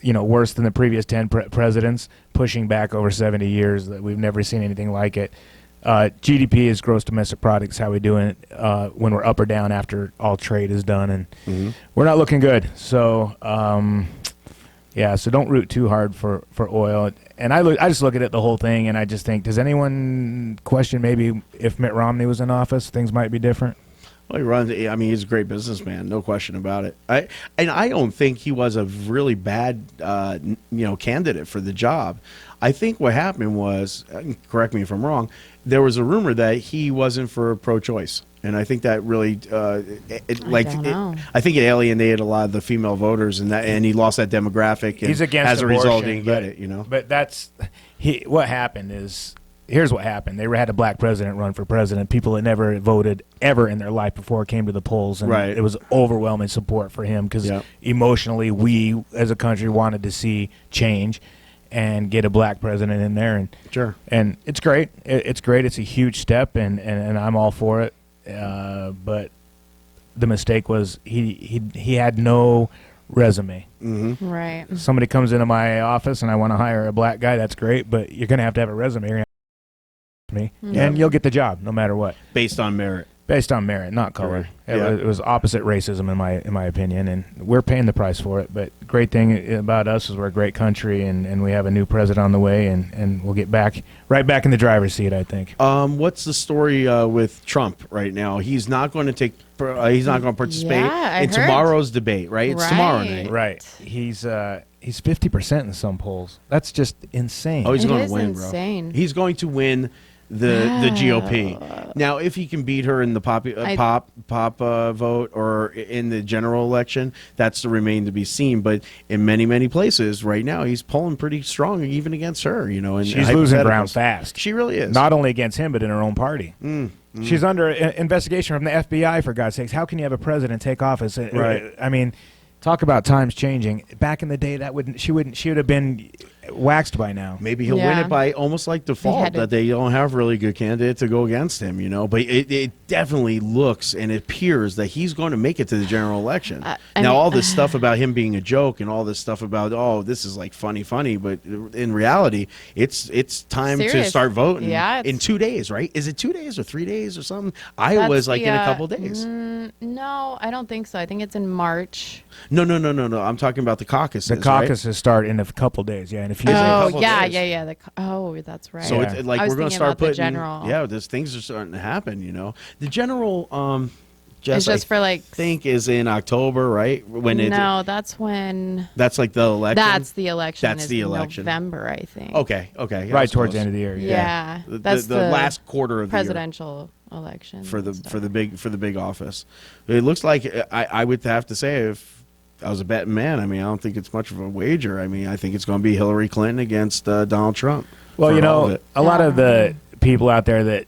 Worse than the previous 10 presidents, pushing back over 70 years. That we've never seen anything like it. GDP is gross domestic product. Is how we do it when we're up or down after all trade is done, and we're not looking good. So, so don't root too hard for oil. And I just look at it the whole thing, and I just think, does anyone question maybe if Mitt Romney was in office, things might be different? Well, he runs. I mean, he's a great businessman, no question about it. I don't think he was a really bad, candidate for the job. I think what happened was, correct me if I'm wrong, there was a rumor that he wasn't for pro-choice, and I think that really, don't know. I think it alienated a lot of the female voters, and he lost that demographic. And He's against as a abortion, result, he didn't get but- it. You know. But what happened is, here's what happened. They had a black president run for president. People that never voted ever in their life before came to the polls, and Right. it was overwhelming support for him because Yep. emotionally we as a country wanted to see change and get a black president in there. And Sure. and it's great. It's great. It's a huge step, and I'm all for it. But the mistake was he had no resume. Right. Somebody comes into my office and I want to hire a black guy, that's great, but you're going to have a resume. You're gonna have to me, and you'll get the job no matter what, Based on merit. based on merit, not color. Correct. It was opposite racism in my opinion, and we're paying the price for it. But great thing about us is we're a great country, and we have a new president on the way, and we'll get right back in the driver's seat, I think. What's the story with Trump right now? He's not going to he's not going to participate Yeah, I in heard. tomorrow's debate, right? It's tomorrow Right. night. Right. He's 50% in some polls. That's just insane. Oh, he's It going is to win, insane. bro. He's going to win the GOP. Now, if he can beat her in the pop vote or in the general election, that's to remain to be seen. But in many places right now, he's pulling pretty strong, even against her. And she's losing ground fast. She really is. Not only against him, but in her own party. She's under investigation from the FBI, for God's sakes. How can you have a president take office? Right. I mean, talk about times changing. Back in the day, she would have been waxed by now. Maybe he'll win it by almost like default that they don't have really good candidate to go against him, But it definitely looks and it appears that he's going to make it to the general election. All this stuff about him being a joke and all this stuff about, this is like funny, but in reality, it's time to start voting in 2 days, right? Is it 2 days or 3 days or something? Iowa's like in a couple days. No, I don't think so. I think it's in March. No. I'm talking about the caucuses. The caucuses start in a couple days, in a few days. That's right. So it's like we're going to start putting general. These things are starting to happen. The general it's just for like think is in October, right? That's when that's like the election. That's the election. That's the election. November, I think. Okay. Right towards the end of the year. Yeah. That's the last quarter of presidential election for the big office. It looks like I would have to say, if I was a betting man, I don't think it's much of a wager. I think it's going to be Hillary Clinton against Donald Trump. Well, a lot of the people out there that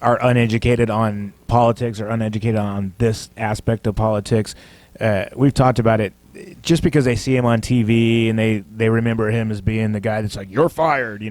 are uneducated on politics or uneducated on this aspect of politics, we've talked about it. Just because they see him on TV and they remember him as being the guy that's like, you're fired,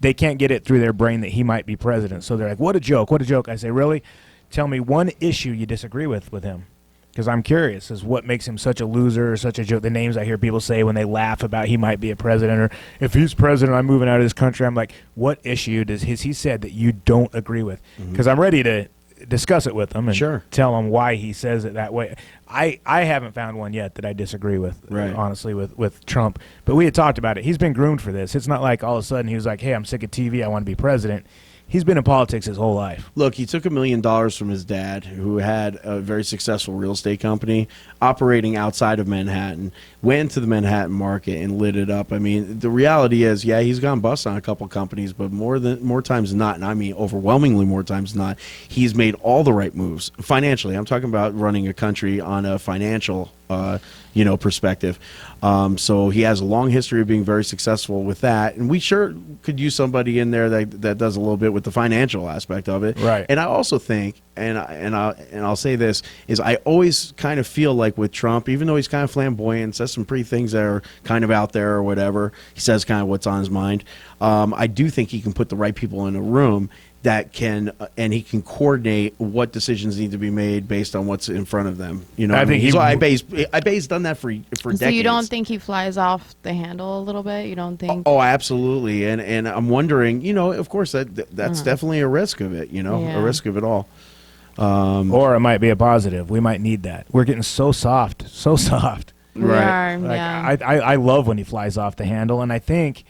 they can't get it through their brain that he might be president. So they're like, what a joke. I say, really? Tell me one issue you disagree with him. Because I'm curious as what makes him such a loser or such a joke. The names I hear people say when they laugh about he might be a president, or if he's president, I'm moving out of this country. I'm like, what issue has he said that you don't agree with? Because I'm ready to discuss it with him and tell him why he says it that way. I haven't found one yet that I disagree with, honestly, with Trump. But we had talked about it. He's been groomed for this. It's not like all of a sudden he was like, hey, I'm sick of TV. I want to be president. He's been in politics his whole life. Look, he took $1 million from his dad, who had a very successful real estate company operating outside of Manhattan, went to the Manhattan market and lit it up. The reality is, he's gone bust on a couple companies, but more times than not, and overwhelmingly more times than not, he's made all the right moves financially. I'm talking about running a country on a financial perspective. So he has a long history of being very successful with that, and we sure could use somebody in there that does a little bit with the financial aspect of it. Right. And I also think, and I'll say this, is I always kind of feel like with Trump, even though he's kind of flamboyant, says some pretty things that are kind of out there or whatever, he says kind of what's on his mind. I do think he can put the right people in a room that can, and he can coordinate what decisions need to be made based on what's in front of them. I think I bet he's done that for decades. So you don't think he flies off the handle a little bit? You don't think? Oh, absolutely. And I'm wondering, of course that's definitely a risk of it. A risk of it all. Or it might be a positive. We might need that. We're getting so soft. We are, I love when he flies off the handle, and I think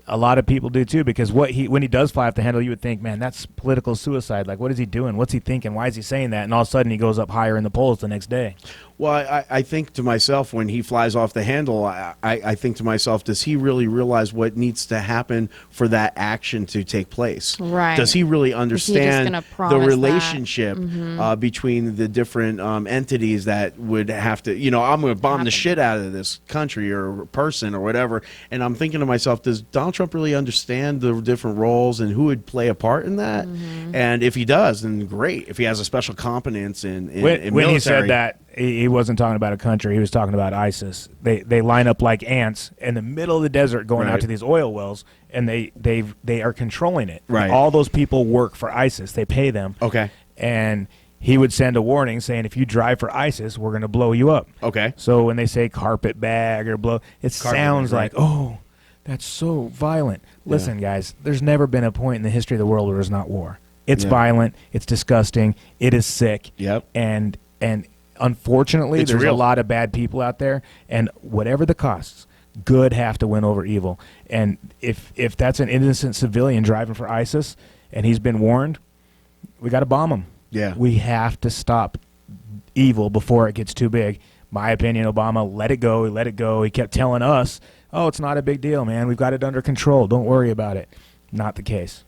a lot of people do too, because when he does fly off the handle, you would think, man, that's political suicide. Like, what is he doing? What's he thinking? Why is he saying that? And all of a sudden he goes up higher in the polls the next day. Well, I think to myself, when he flies off the handle, I think to myself, does he really realize what needs to happen for that action to take place? Right. Does he really understand the relationship between the different entities that would have to, I'm going to bomb the shit out of this country or person or whatever. And I'm thinking to myself, does Donald Trump really understand the different roles and who would play a part in that? And if he does, then great. If he has a special competence in when military. He said that, he wasn't talking about a country. He was talking about ISIS. They line up like ants in the middle of the desert going out to these oil wells, and they are controlling it. Right. All those people work for ISIS. They pay them. Okay. And he would send a warning saying, if you drive for ISIS, we're going to blow you up. Okay. So when they say carpet bag or blow, it sounds like, oh, that's so violent. Listen, guys, there's never been a point in the history of the world where there's not war. It's violent. It's disgusting. It is sick. Yep. And unfortunately, there's real. a lot of bad people out there, and whatever the costs, good have to win over evil. And if that's an innocent civilian driving for ISIS and he's been warned, we got to bomb him. Yeah. We have to stop evil before it gets too big. My opinion, Obama let it go. He let it go. He kept telling us, oh, it's not a big deal, man. We've got it under control. Don't worry about it. Not the case.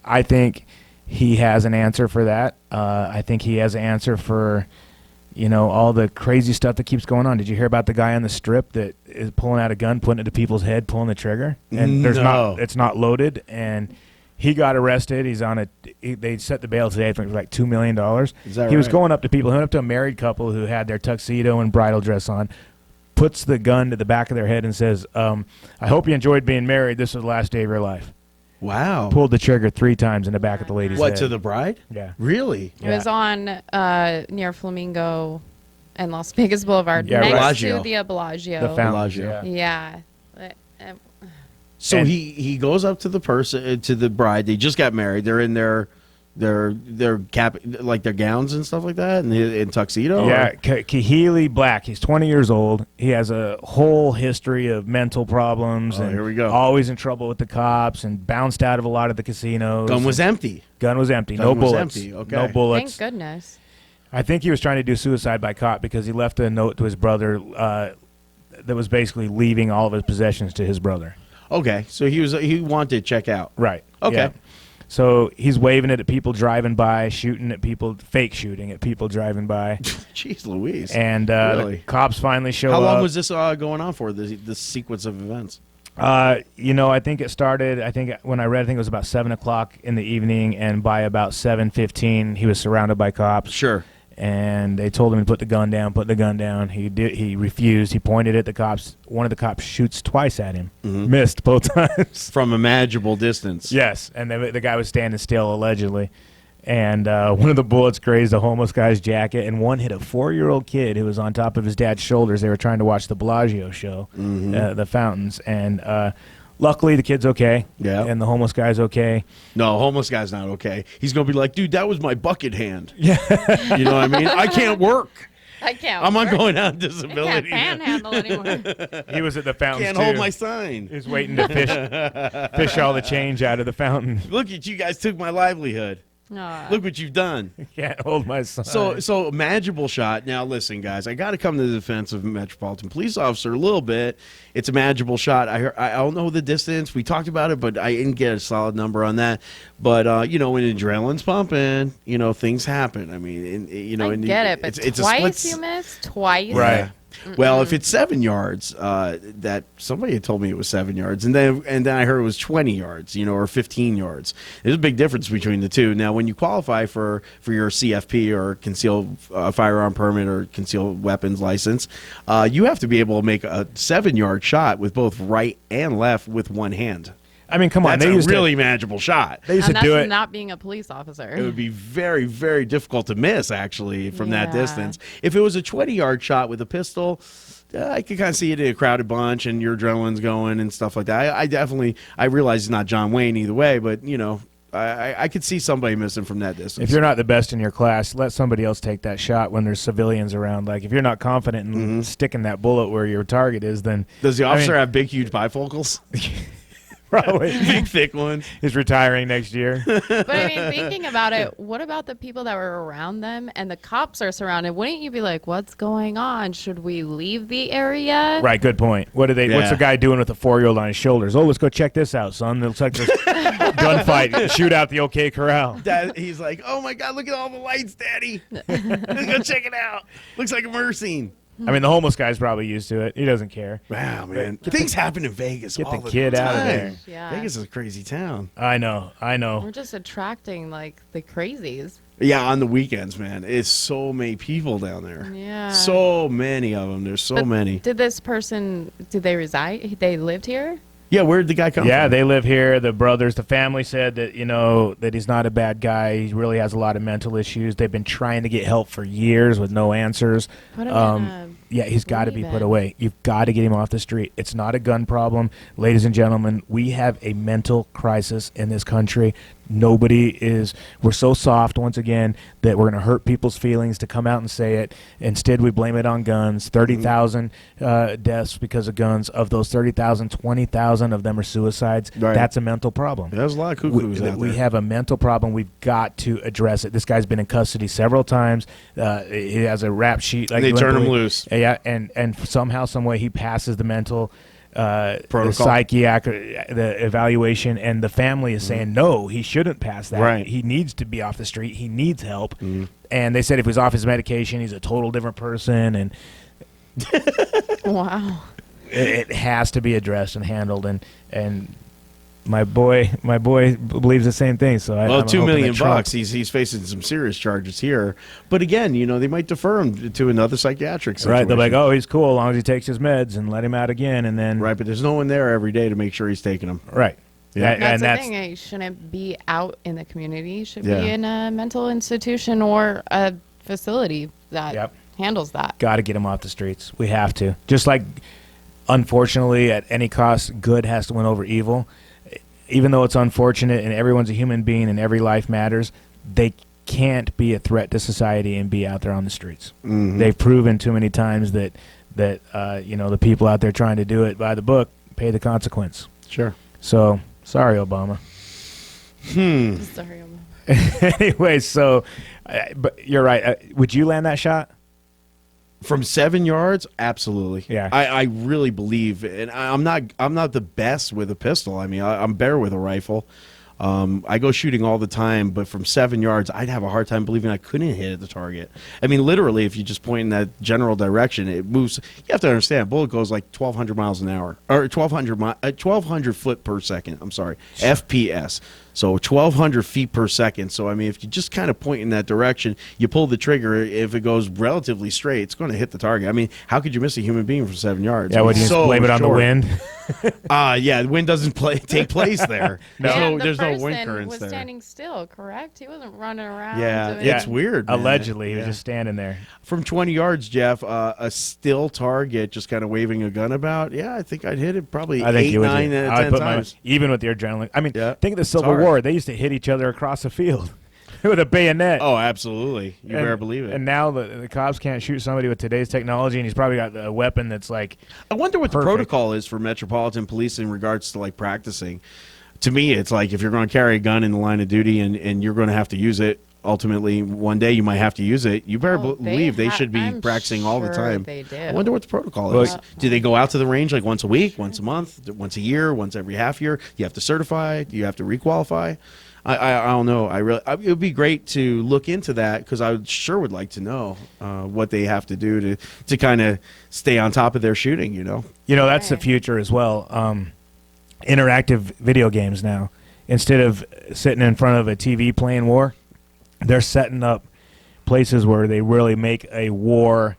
I think he has an answer for that. I think he has an answer for, all the crazy stuff that keeps going on. Did you hear about the guy on the strip that is pulling out a gun, putting it to people's head, pulling the trigger, and it's not loaded, and he got arrested. He's on they set the bail today for like $2 million. Is that he was right? going up to people. He went up to a married couple who had their tuxedo and bridal dress on, puts the gun to the back of their head and says, I hope you enjoyed being married. This is the last day of your life. Wow. Pulled the trigger 3 times in the back of the lady's head. What, to the bride? Yeah. Really? It was on near Flamingo and Las Vegas Boulevard, Yeah, next Bellagio. to the Bellagio. The fountain. Bellagio. Yeah. So And- he goes up to the person, to the bride. They just got married. They're in their cap, like their gowns and stuff like that, and in tuxedo. Yeah, or- Kahili Black. He's 20 years old. He has a whole history of mental problems. Oh, and here we go. Always in trouble with the cops and bounced out of a lot of the casinos. Gun was empty. Gun was empty. Gun No was bullets. empty, okay. No Thank bullets. goodness. I think he was trying to do suicide by cop because he left a note to his brother that was basically leaving all of his possessions to his brother. Okay, so he wanted to check out. Right. Okay. yeah. So he's waving it at people driving by, shooting at people, fake shooting at people driving by. Jeez Louise. And Really? the cops finally show up. How long was this going on for, this sequence of events? I think it started, when I read, it was about 7 o'clock in the evening, and by about 7:15, he was surrounded by cops. Sure. And they told him to put the gun down. He refused. He pointed at the cops. One of the cops shoots twice at him. Missed both times. From a manageable distance. Yes, and the guy was standing still, allegedly. And one of the bullets grazed a homeless guy's jacket, and one hit a 4-year-old kid who was on top of his dad's shoulders. They were trying to watch the Bellagio show, the fountains. And luckily, the kid's okay. Yeah. And the homeless guy's okay. No, homeless guy's not okay. He's going to be like, dude, that was my bucket hand. Yeah. You know what I mean? I can't work. I can't. I'm on work. going on I disability. can't panhandle anymore. He was at the fountains, Can't too. hold my sign. He was waiting to fish all the change out of the fountain. Look at you guys took my livelihood. No. Look what you've done. Can't hold my sign. So manageable shot. Now listen, guys, I got to come to the defense of a Metropolitan Police officer a little bit. It's a manageable shot. I don't know the distance. We talked about it, but I didn't get a solid number on that. But when adrenaline's pumping, things happen. I mean, I get it, but it's twice a split. you missed? Twice? Right. Well, if it's 7 yards, that somebody had told me it was 7 yards, and then I heard it was 20 yards, or 15 yards. There's a big difference between the two. Now, when you qualify for your CFP or concealed firearm permit or concealed weapons license, you have to be able to make a 7-yard shot with both right and left with one hand. I mean, come on. That's They a used really manageable shot. They used And to that's do it. not being a police officer. It would be very, very difficult to miss, actually, from that Yeah. distance. If it was a 20-yard shot with a pistol, I could kind of see it in a crowded bunch and your adrenaline's going and stuff like that. I realize it's not John Wayne either way, but, I could see somebody missing from that distance. If you're not the best in your class, let somebody else take that shot when there's civilians around. Like, if you're not confident in sticking that bullet where your target is, then Does the I officer mean- have big, huge bifocals? probably Big, thick ones? is retiring next year. But I mean, thinking about it, what about the people that were around them and the cops are surrounded? Wouldn't you be like, what's going on? Should we leave the area? Right, good point. What's Yeah. the guy doing with a 4-year-old on his shoulders? Oh, let's go check this out, son. It looks like this gunfight, shoot out the OK Corral. Dad, he's like, oh, my God, look at all the lights, Daddy. Let's go check it out. Looks like a murder scene. I mean, the homeless guy's probably used to it. He doesn't care. Wow, man. Things happen in Vegas get all the kid out of time. there. Yeah. Vegas is a crazy town. I know. We're just attracting like the crazies. Yeah, on the weekends, man. It's so many people down there. Yeah. So many of them. There's so But many. Did they reside? They lived here? Yeah, where'd the guy come Yeah, from? they live here. The brothers, the family said that, that he's not a bad guy. He really has a lot of mental issues. They've been trying to get help for years with no answers. Put him in a Yeah, he's got to be put leave-in. away. You've got to get him off the street. It's not a gun problem. Ladies and gentlemen, we have a mental crisis in this country. We're so soft, once again, that we're going to hurt people's feelings to come out and say it. Instead, we blame it on guns. 30,000 deaths because of guns. Of those 30,000, 20,000 of them are suicides. Right. That's a mental problem. There's a lot of cuckoos out We there. have a mental problem. We've got to address it. This guy's been in custody several times. He has a rap sheet. Like They you wouldn't turn him believe. loose. Yeah, and somehow, some way, he passes the mental the Protocol. psychiatric, the evaluation, and the family is saying no, he shouldn't pass that. Right. He needs to be off the street. He needs help. And they said if he's off his medication, he's a total different person, and Wow. it has to be addressed and handled. And my boy believes the same thing. So Well, I'm $2 hoping million that Trump- bucks. He's facing some serious charges here. But again, they might defer him to another psychiatric situation. Right, they're like, oh, he's cool as long as he takes his meds and let him out again, and then Right, but there's no one there every day to make sure he's taking them. right. Yeah. That's the and thing. He shouldn't be out in the community. He should Yeah. be in a mental institution or a facility that Yep. handles that. Got to get him off the streets. We have to. Just like, unfortunately, at any cost, good has to win over evil. Even though it's unfortunate and everyone's a human being and every life matters, they can't be a threat to society and be out there on the streets. They've proven too many times that the people out there trying to do it by the book pay the consequence. Sure. So, sorry, Obama. Sorry, I'm- Anyway, so, but you're right. Would you land that shot? From 7 yards, absolutely. Yeah. I really believe, and I'm not the best with a pistol. I mean, I'm better with a rifle. I go shooting all the time, but from 7 yards, I'd have a hard time believing I couldn't hit the target. I mean, literally, if you just point in that general direction, it moves. You have to understand, a bullet goes like 1,200 miles an hour, or 1,200 foot per second. I'm sorry, FPS. So 1,200 feet per second. So, I mean, if you just kind of point in that direction, you pull the trigger, if it goes relatively straight, it's going to hit the target. I mean, how could you miss a human being from 7 yards? Yeah, I would mean, you so blame it on the short. wind? Yeah, the wind doesn't take place there. And the There's no wind person currents was there. standing still, correct? He wasn't running around. Yeah, doing it's weird. man. Allegedly, he was Yeah. just standing there. From 20 yards, Jeff, a still target, just kind of waving a gun about. Yeah, I think I'd hit it probably I think 8, you would. 9, I would 10 put times. even with the adrenaline. I mean, Yeah. think of the Civil hard. War. They used to hit each other across the field with a bayonet. Oh, absolutely. You And- better believe it. And now the cops can't shoot somebody with today's technology, and he's probably got a weapon that's like, I wonder what Perfect. the protocol is for Metropolitan Police in regards to like practicing. To me, it's like if you're going to carry a gun in the line of duty and you're going to have to use it, ultimately one day you might have to use it. You better Oh, believe they ha- should be I'm practicing all the sure time. they do. I wonder what the protocol Well, is. Do they go out to the range like once a week, once a month, once a year, once every half year? Do you have to certify? Do you have to requalify? I don't know. It would be great to look into that because I sure would like to know what they have to do to kind of stay on top of their shooting. that's the Right. future as well. Interactive video games now. Instead of sitting in front of a TV playing war, they're setting up places where they really make a war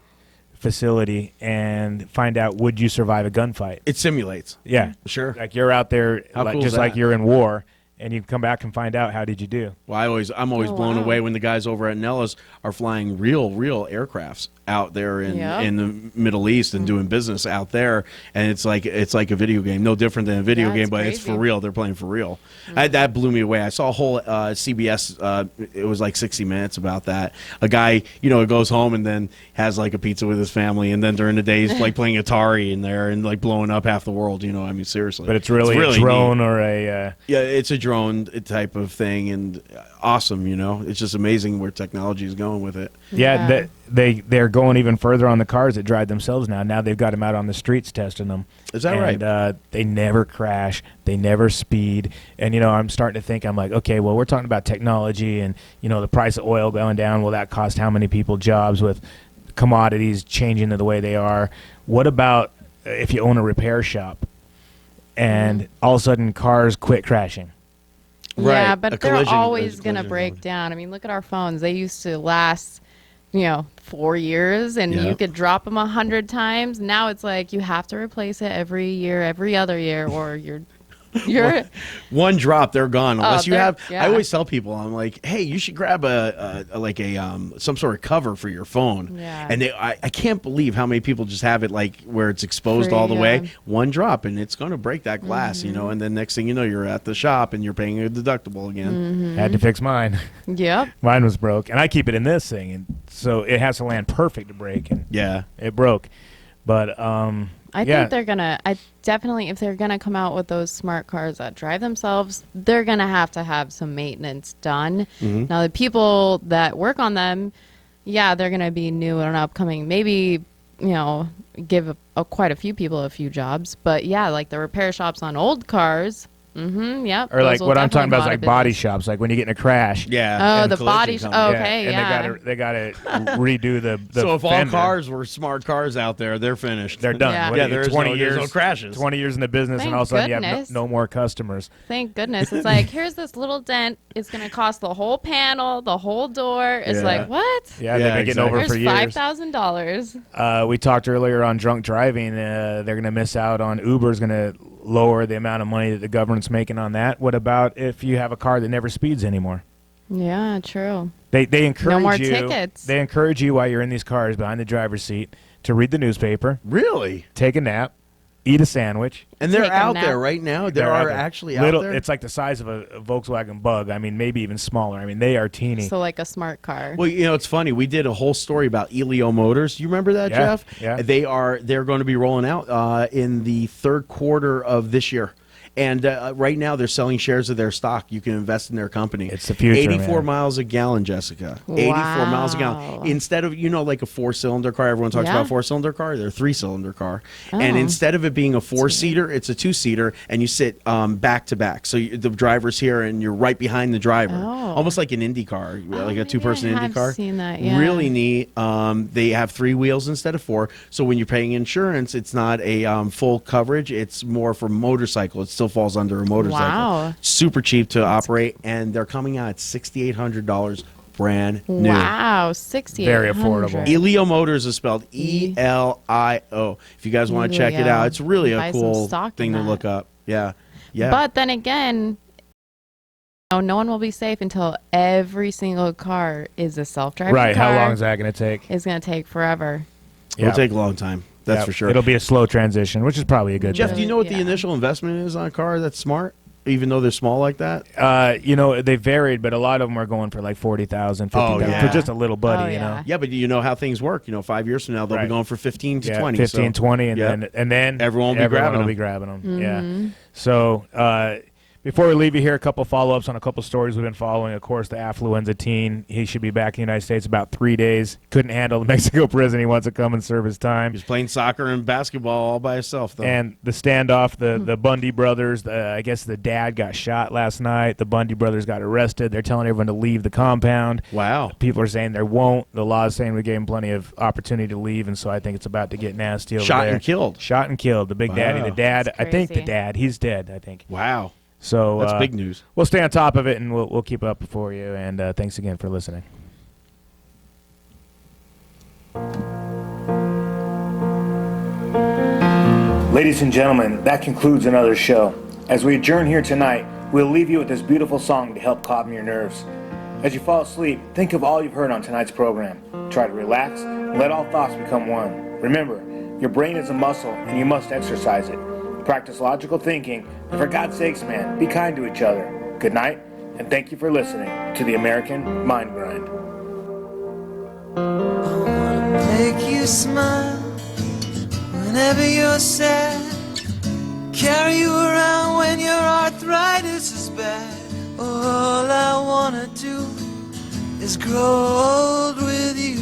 facility and find out, would you survive a gunfight? It simulates. Yeah. Sure. Like you're out there, How cool is just like that? you're in war, and you come back and find out, how did you do? Well, I'm always Oh, blown wow. away when the guys over at Nellis are flying real aircrafts out there Yep. in the Middle East and doing business out there, and it's like a video game, no different than a video Yeah, game, it's but it's for crazy. real. They're playing for real. That blew me away. I saw a whole CBS. It was like 60 Minutes about that. A guy, goes home and then has like a pizza with his family, and then during the day he's like playing Atari in there and like blowing up half the world. I mean, seriously. But it's really, a neat. drone or a Yeah, it's a drone type of thing, and awesome. It's just amazing where technology is going with it. yeah. They're going even further on the cars that drive themselves now. Now they've got them out on the streets testing them. Is that right? And they never crash. They never speed. And I'm starting to think, I'm like, okay, well, we're talking about technology and the price of oil going down. Will that cost how many people jobs with commodities changing the way they are? What about if you own a repair shop and all of a sudden cars quit crashing? Yeah, Right. but A they're collision always is going to collision. break down. I mean, look at our phones. They used to last, 4 years, and Yeah. you could drop them 100 times. Now it's like you have to replace it every year, every other year, or you're One drop, they're gone. Unless you they're- have, yeah. I always tell people, I'm like, hey, you should grab some sort of cover for your phone. Yeah. And I can't believe how many people just have it like where it's exposed Free, all the way. yeah. One drop, and it's going to break that glass, And then next thing you know, you're at the shop and you're paying a deductible again. Had to fix mine. Yep. Mine was broke, and I keep it in this thing, and so it has to land perfect to break, and Yeah. it broke. But I yeah. think they're gonna. I definitely, if they're gonna come out with those smart cars that drive themselves, they're gonna have some maintenance done. Mm-hmm. Now, the people that work on them, yeah, they're gonna be new and upcoming. Maybe give quite a few people a few jobs. But yeah, like the repair shops on old cars. Mm-hmm. Yep. Or like those will what I'm talking definitely about is go out like of body business. shops, like when you get in a crash. Yeah. Oh, and the collision body shop. company. Okay, and yeah. they gotta redo the So if all fender. cars were smart cars out there, they're finished. They're done. Yeah. What Yeah, are you, there's 20 no- years, there's no crashes. 20 years in the business, and Thank all of a sudden you have goodness. no more customers. Thank goodness. It's like, here's this little dent. It's going to cost the whole panel, the whole door. It's Yeah. like, what? Yeah, Yeah, they've been getting over Here's for years. $5,000. We talked earlier on drunk driving. They're going to miss out on Uber's going to lower the amount of money that the government's making on that. What about if you have a car that never speeds anymore? Yeah, true. They encourage more you. tickets. They encourage you while you're in these cars behind the driver's seat to read the newspaper, Really? take a nap, eat a sandwich. And they're Take a out nap. there right now. They They're are out there. actually Little, out there. It's like the size of a Volkswagen Bug. I mean, maybe even smaller. I mean, they are teeny. So like a smart car. Well, it's funny. We did a whole story about Elio Motors. You remember that, Yeah, Jeff? yeah. They're going to be rolling out in the third quarter of this year. And right now, they're selling shares of their stock. You can invest in their company. It's the future, 84 man. miles a gallon, Jessica. 84 miles a Wow. gallon. Instead of, like a four-cylinder car, everyone talks Yeah. about four-cylinder car. They're a three-cylinder car. And Oh. instead of it being a four-seater, it's a two-seater, and you sit back to back. So the driver's here, and you're right behind the driver. Oh. Almost like an Indy car, like maybe a two-person I Indy have car. seen that, yeah. Really neat. They have 3 wheels instead of 4. So when you're paying insurance, it's not a full coverage. It's more for motorcycle. It still falls under a motorcycle. Wow. Super cheap to operate, and they're coming out at $6,800 brand new. Wow, 68. Very affordable. Elio Motors is spelled Elio. If you guys want to check it out, it's really a Buy some cool stock in thing to that. look up. Yeah. Yeah. But then again, no one will be safe until every single car is a self-driving Right. car. How long is that going to take? It's going to take forever. It'll take a long time. That's Yeah, for sure. It'll be a slow transition, which is probably a good Jeff, thing. do you know what the Yeah. initial investment is on a car that's smart, even though they're small like that? They varied, but a lot of them are going for like 40,000, 50,000 yeah. for just a little buddy, Oh, you know. yeah. Yeah, but you know how things work. 5 years from now, they'll Right. be going for 15 to Yeah, 20. 15, so, 20, and Yep. then Everyone will be grabbing will them. be grabbing them. Mm-hmm. Yeah. So before we leave you here, a couple follow-ups on a couple stories we've been following. Of course, the affluenza teen. He should be back in the United States about 3 days. Couldn't handle the Mexico prison. He wants to come and serve his time. He's playing soccer and basketball all by himself, though. And the standoff, the Bundy brothers, I guess the dad got shot last night. The Bundy brothers got arrested. They're telling everyone to leave the compound. Wow. People are saying they won't. The law is saying we gave him plenty of opportunity to leave, and so I think it's about to get nasty over Shot there. and killed. Shot and killed. The big daddy. Wow. The dad. That's I think the crazy. dad. He's dead, I think. Wow. So That's big news. We'll stay on top of it, and we'll keep up for you. And thanks again for listening. Ladies and gentlemen, that concludes another show. As we adjourn here tonight, we'll leave you with this beautiful song to help calm your nerves. As you fall asleep, think of all you've heard on tonight's program. Try to relax and let all thoughts become one. Remember, your brain is a muscle and you must exercise it. Practice logical thinking, and for God's sakes, man, be kind to each other. Good night, and thank you for listening to the American Mind Grind. Make you smile whenever you're sad. Carry you around when your arthritis is bad. All I wanna do is grow old with you.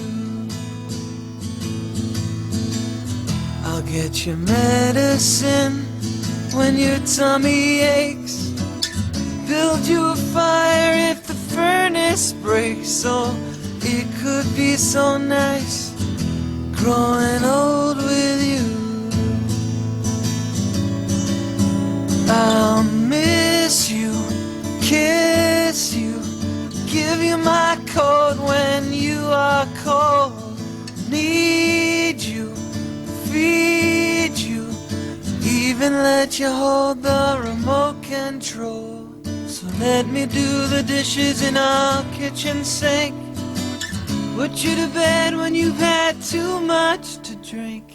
I'll get you medicine when your tummy aches. Build you a fire if the furnace breaks. Oh, it could be so nice growing old with you. I'll miss you, kiss you, give you my coat when you are cold. Need you, feed you, even let you hold the remote control. So let me do the dishes in our kitchen sink. Put you to bed when you've had too much to drink.